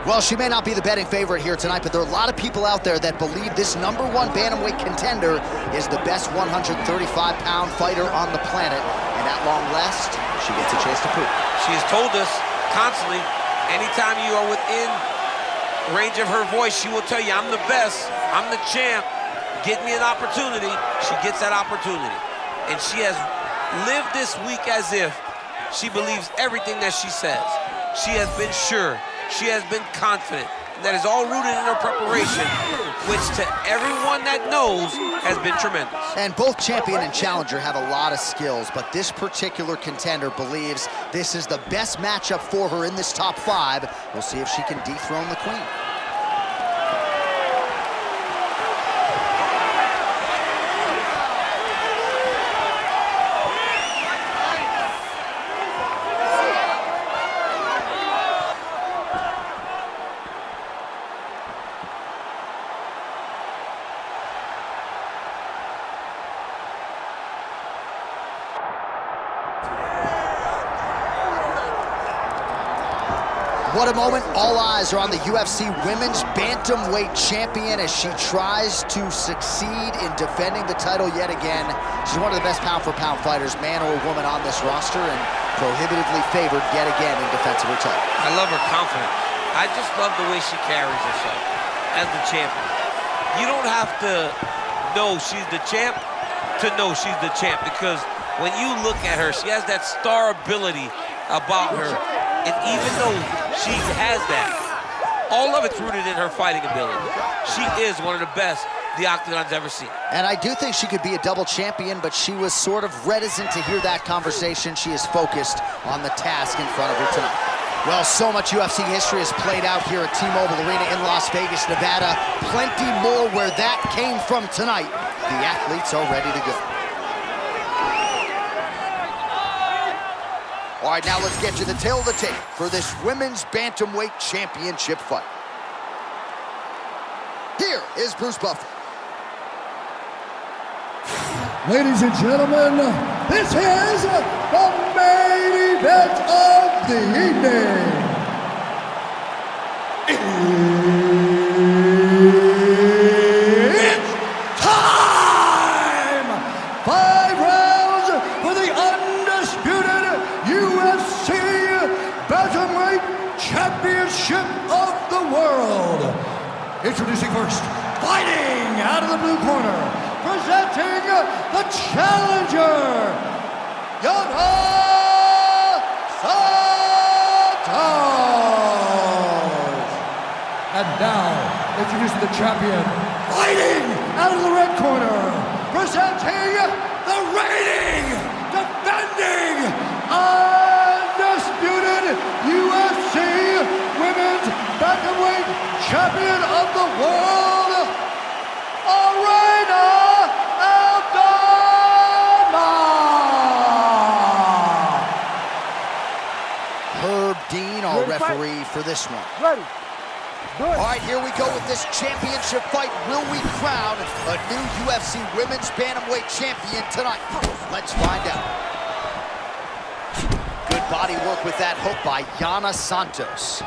Well, she may not be the betting favorite here tonight, but there are a lot of people out there that believe this #1 bantamweight contender is the best 135-pound fighter on the planet. And at long last, she gets a chance to prove it. She has told us constantly, anytime you are within range of her voice, she will tell you, I'm the best, I'm the champ, get me an opportunity. She gets that opportunity. And she has lived this week as if she believes everything that she says. She has been sure. She has been confident. That is all rooted in her preparation, which to everyone that knows has been tremendous. And both champion and challenger have a lot of skills, but this particular contender believes this is the best matchup for her in this top 5. We'll see if she can dethrone the queen. What a moment. All eyes are on the UFC Women's Bantamweight Champion as she tries to succeed in defending the title yet again. She's one of the best pound-for-pound fighters, man or woman, on this roster, and prohibitively favored yet again in defense of her title. I love her confidence. I just love the way she carries herself as the champion. You don't have to know she's the champ to know she's the champ, because when you look at her, she has that star ability about her. And even though she has that, all of it's rooted in her fighting ability. She is one of the best the Octagon's ever seen. And I do think she could be a double champion, but she was sort of reticent to hear that conversation. She is focused on the task in front of her tonight. Well, so much UFC history has played out here at T-Mobile Arena in Las Vegas, Nevada. Plenty more where that came from tonight. The athletes are ready to go. All right, now let's get you the tail of the tape for this Women's Bantamweight Championship fight. Here is Bruce Buffer. Ladies and gentlemen, this is the main event of the evening. It's time! 5 rounds for the undisputed UFC Bantamweight Championship of the world. Introducing first, fighting out of the blue corner, presenting the challenger, Yana Santos. And now, introducing the champion, fighting out of the red corner, presenting the reigning, defending, undisputed UFC Women's Bantamweight Champion of the world, Irene Aldana. Herb Dean, our referee for this one. Ready. Good. All right, here we go with this championship fight. Will we crown a new UFC Women's Bantamweight Champion tonight? Let's find out. Good body work with that hook by Yana Santos.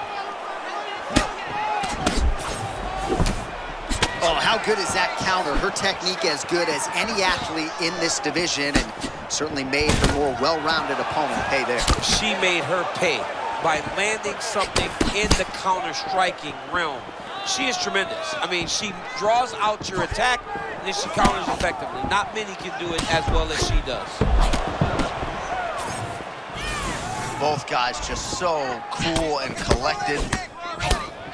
Oh, how good is that counter? Her technique as good as any athlete in this division, and certainly made her more well-rounded opponent pay there. She made her pay by landing something in the counter-striking realm. She is tremendous. I mean, she draws out your attack, and then she counters effectively. Not many can do it as well as she does. Both guys just so cool and collected.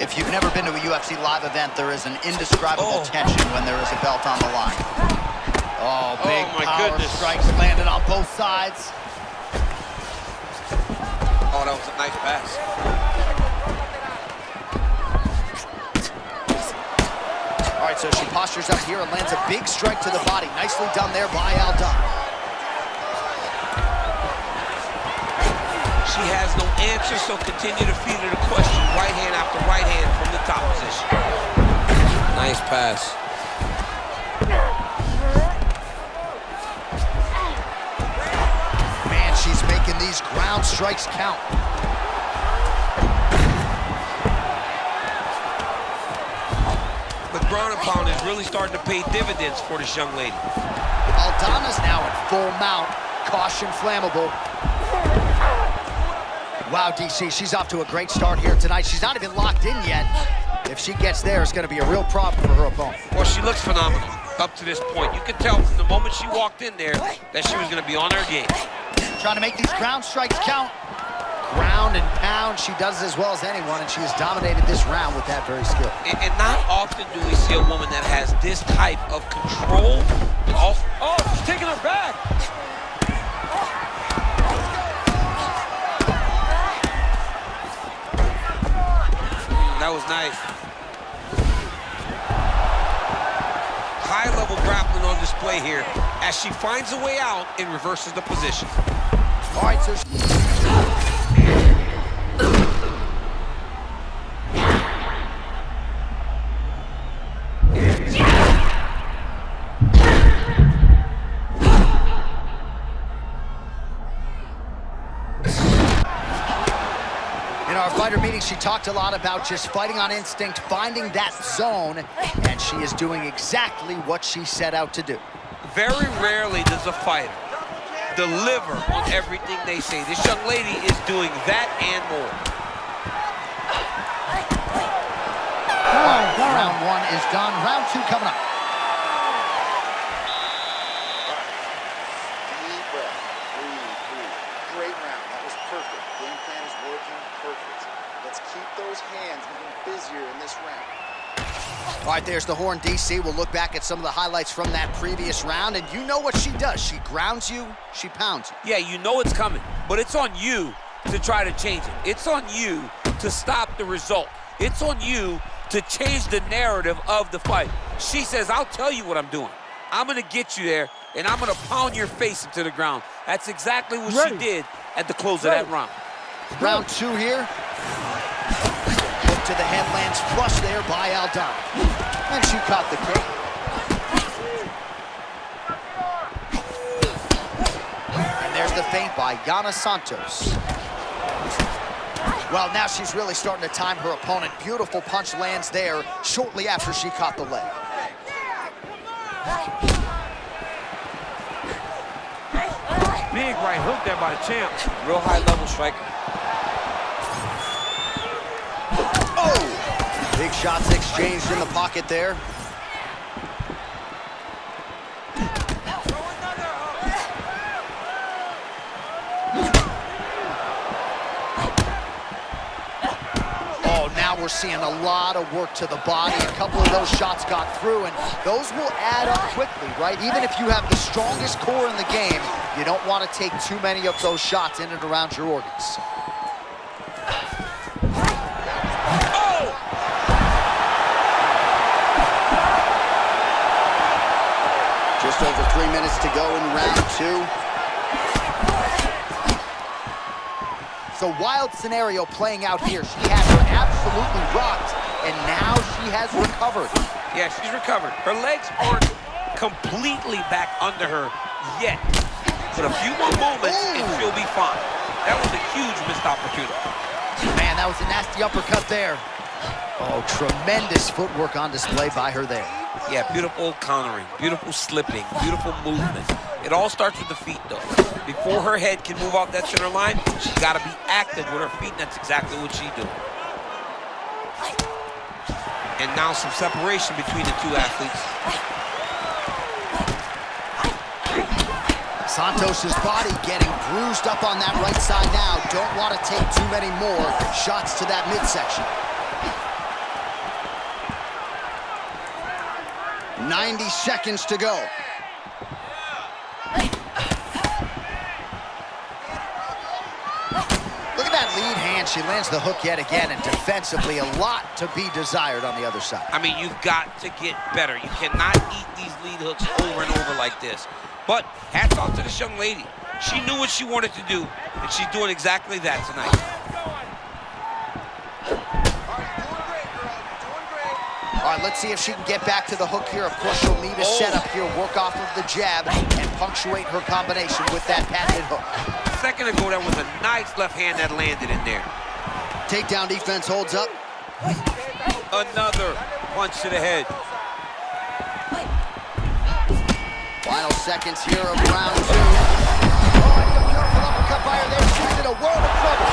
If you've never been to a UFC live event, there is an indescribable tension when there is a belt on the line. Oh, big power strikes landed on both sides. Oh, that was a nice pass. All right, so she postures up here and lands a big strike to the body. Nicely done there by Aldana. She has no answer, so continue to feed her the question. Right hand after right hand from the top position. Nice pass. Man, she's making these ground strikes count. ground and pound is really starting to pay dividends for this young lady. Aldana's now in full mount. Caution flammable. Wow, DC, she's off to a great start here tonight. She's not even locked in yet. If she gets there, it's going to be a real problem for her opponent. Well, she looks phenomenal up to this point. You could tell from the moment she walked in there that she was going to be on her game. Trying to make these ground strikes count. Ground and pound, she does as well as anyone, and she has dominated this round with that very skill. And not often do we see a woman that has this type of control. Oh, she's taking her back. That was nice. High-level grappling on display here as she finds a way out and reverses the position. All right, so... In our fighter meeting, she talked a lot about just fighting on instinct, finding that zone, and she is doing exactly what she set out to do. Very rarely does a fighter deliver on everything they say. This young lady is doing that and more. Round one is done. Round two coming up. Deep breath. Breathe. Great round. That was perfect. Game plan is working perfect. Let's keep those hands even busier in this round. All right, there's the horn, DC. We'll look back at some of the highlights from that previous round, and you know what she does. She grounds you, she pounds you. Yeah, you know it's coming, but it's on you to try to change it. It's on you to stop the result. It's on you to change the narrative of the fight. She says, I'll tell you what I'm doing. I'm going to get you there, and I'm going to pound your face into the ground. That's exactly what she did at the close of that round. Round two here. Hook to the head lands flush there by Aldana. And she caught the kick. And there's the feint by Yana Santos. Well, now she's really starting to time her opponent. Beautiful punch lands there shortly after she caught the leg. Big right hook there by the champ. Real high-level striker. Oh! Big shots exchanged in the pocket there. We're seeing a lot of work to the body. A couple of those shots got through, and those will add up quickly, right? Even if you have the strongest core in the game, you don't want to take too many of those shots in and around your organs. Oh! Just over 3 minutes to go in round two. So wild scenario playing out here. She had her absolutely rocked, and now she has recovered. Yeah, she's recovered. Her legs aren't completely back under her yet. But a few more moments and she'll be fine. That was a huge missed opportunity. Man, that was a nasty uppercut there. Oh, tremendous footwork on display by her there. Yeah, beautiful countering, beautiful slipping, beautiful movement. It all starts with the feet, though. Before her head can move off that center line, she's got to be active with her feet, and that's exactly what she's doing. And now some separation between the two athletes. Santos's body getting bruised up on that right side now. Don't want to take too many more shots to that midsection. 90 seconds to go. Look at that lead hand. She lands the hook yet again, and defensively, a lot to be desired on the other side. I mean, you've got to get better. You cannot eat these lead hooks over and over like this. But hats off to this young lady. She knew what she wanted to do, and she's doing exactly that tonight. All right, let's see if she can get back to the hook here. Of course, she'll need a setup here, work off of the jab, and punctuate her combination with that patented hook. A second ago, that was a nice left hand that landed in there. Takedown defense holds up. Another punch to the head. Final seconds here of round 2. Oh, and a beautiful uppercut by her there. She's in a world of trouble.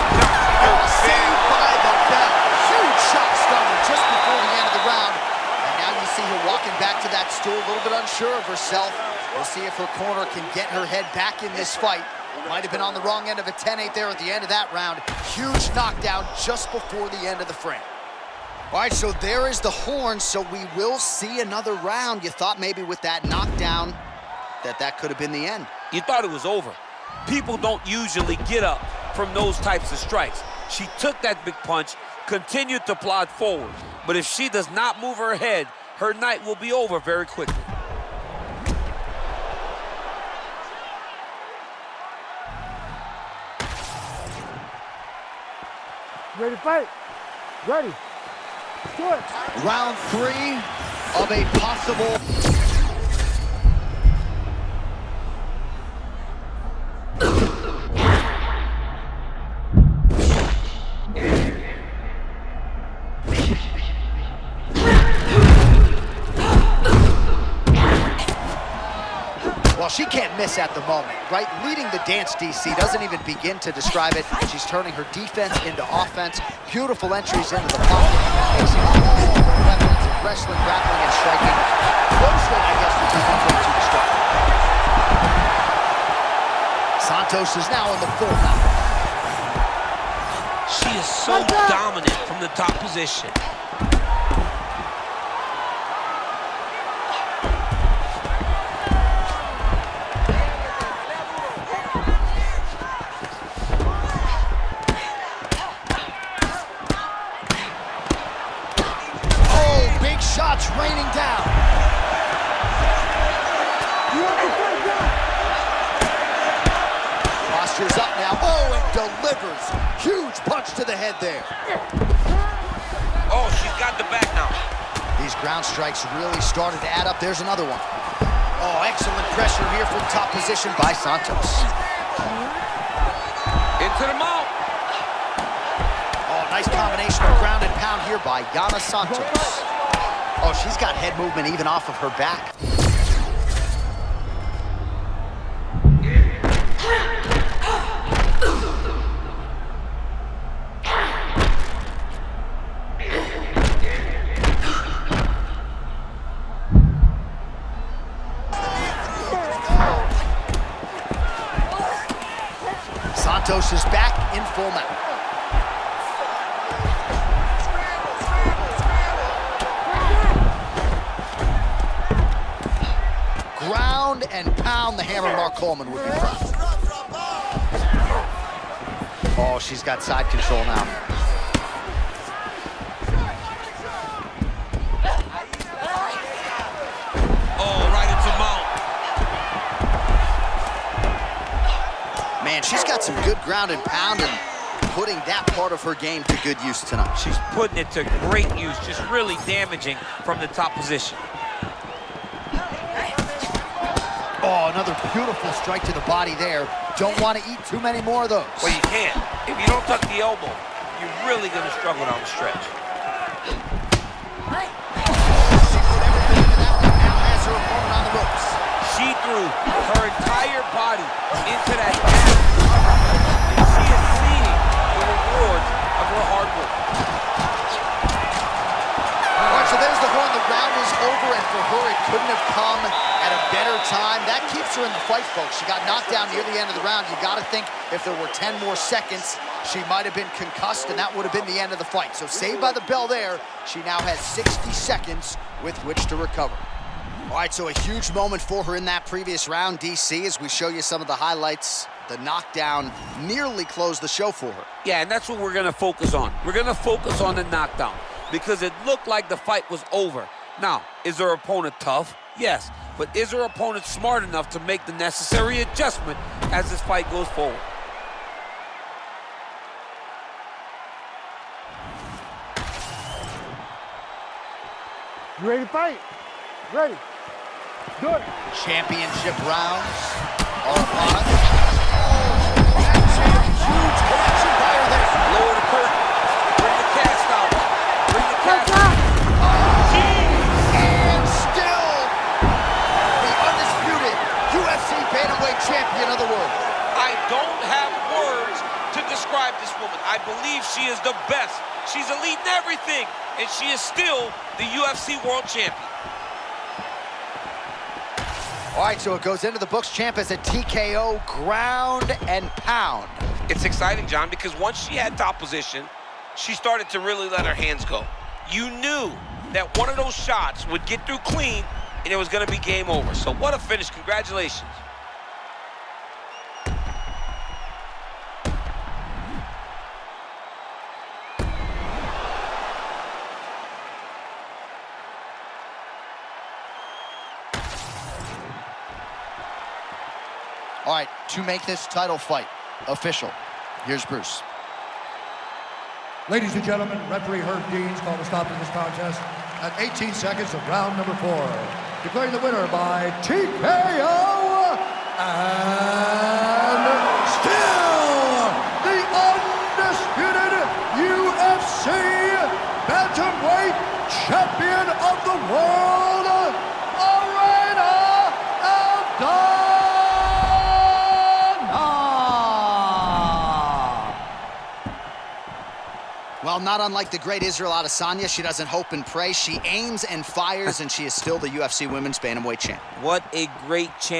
Saved by the bell. Huge shot started just before the end of the round. And now you see her walking back to that stool, a little bit unsure of herself. We'll see if her corner can get her head back in this fight. Might have been on the wrong end of a 10-8 there at the end of that round. Huge knockdown just before the end of the frame. All right, so there is the horn, so we will see another round. You thought maybe with that knockdown that could have been the end. You thought it was over. People don't usually get up from those types of strikes. She took that big punch, continued to plod forward. But if she does not move her head, her night will be over very quickly. Ready to fight? Ready. Do it. Round 3 of a possible... Well, she can't miss at the moment, right? Leading the dance, DC, doesn't even begin to describe it. She's turning her defense into offense. Beautiful entries into the pocket. Mixing all weapons in wrestling, grappling, and striking. Mostly, I guess, would be the way to describe it. Santos is now in the full mount. She is so dominant from the top position. Shots raining down. Posture's up now. Oh, and delivers. Huge punch to the head there. Oh, she's got the back now. These ground strikes really started to add up. There's another one. Oh, excellent pressure here from top position by Santos. Into the mount. Oh, nice combination of ground and pound here by Yana Santos. Oh, she's got head movement even off of her back. Santos is back in full mount. Ground and pound, the hammer Mark Coleman would be proud. Oh, she's got side control now. Oh, right into mount. Man, she's got some good ground and pound and putting that part of her game to good use tonight. She's putting it to great use, just really damaging from the top position. Oh, another beautiful strike to the body there. Don't want to eat too many more of those. Well, you can't. If you don't tuck the elbow, you're really going to struggle down the stretch. She put everything into that one. Now has her opponent on the ropes. She threw her entire body into that mat. And she is seeing the rewards of her hard work. All right, so there's the horn. The round is over, and for her, it couldn't have come at a better time. That keeps her in the fight, folks. She got knocked down near the end of the round. You got to think if there were 10 more seconds, she might have been concussed, and that would have been the end of the fight. So saved by the bell there. She now has 60 seconds with which to recover. All right, so a huge moment for her in that previous round, DC, as we show you some of the highlights. The knockdown nearly closed the show for her. Yeah, and that's what we're going to focus on. We're going to focus on the knockdown because it looked like the fight was over. Now, is her opponent tough? Yes. But is her opponent smart enough to make the necessary adjustment as this fight goes forward? You ready to fight? Ready. Do it. Championship rounds are upon us. That's a huge collection by her there. Lower the curtain. Bring the cast out. Bring the cast out. And still, the undisputed moment. I believe she is the best. She's elite in everything, and she is still the UFC World Champion. All right, so it goes into the books. Champ as a TKO, ground and pound. It's exciting, John, because once she had top position, she started to really let her hands go. You knew that one of those shots would get through clean, and it was going to be game over. So what a finish. Congratulations. All right, to make this title fight official, here's Bruce. Ladies and gentlemen, referee Herb Deans called a stop to this contest at 18 seconds of round number 4. Declaring the winner by TKO, and still the undisputed UFC bantamweight champion of the world, Irene Aldana. Well, not unlike the great Israel Adesanya, she doesn't hope and pray. She aims and fires, and she is still the UFC Women's Bantamweight champ. What a great champ.